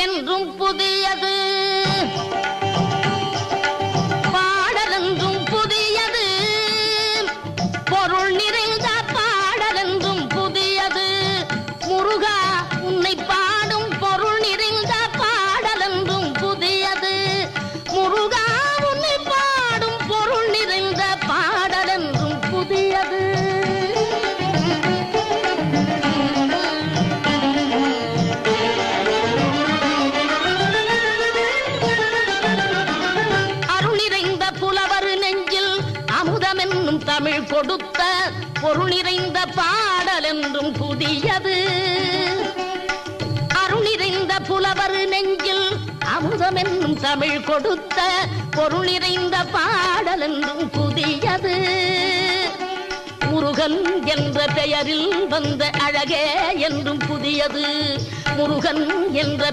என்றும் புதியது, பாடலென்றும் புதியது, பொருள் நிறைந்த பாடலென்றும் புதியது. முருகா உன்னை பாடும் பொருள் நிறைந்த பாடலென்றும் புதியது. முருகா உன்னை பாடும் பொருள் நிறைந்த பாடலென்றும் புதியது. அமுதமென்னும் தமிழ் கொடுத்த பொருள் நிறைந்த பாடல் என்றும் புதியது. அருள் நிறைந்த புலவர் நெஞ்சில் அமுதமென்னும் தமிழ் கொடுத்த பொருள் நிறைந்த பாடல் என்றும் புதியது. முருகன் என்ற பெயரில் வந்த அழகே என்றும் புதியது. முருகன் என்ற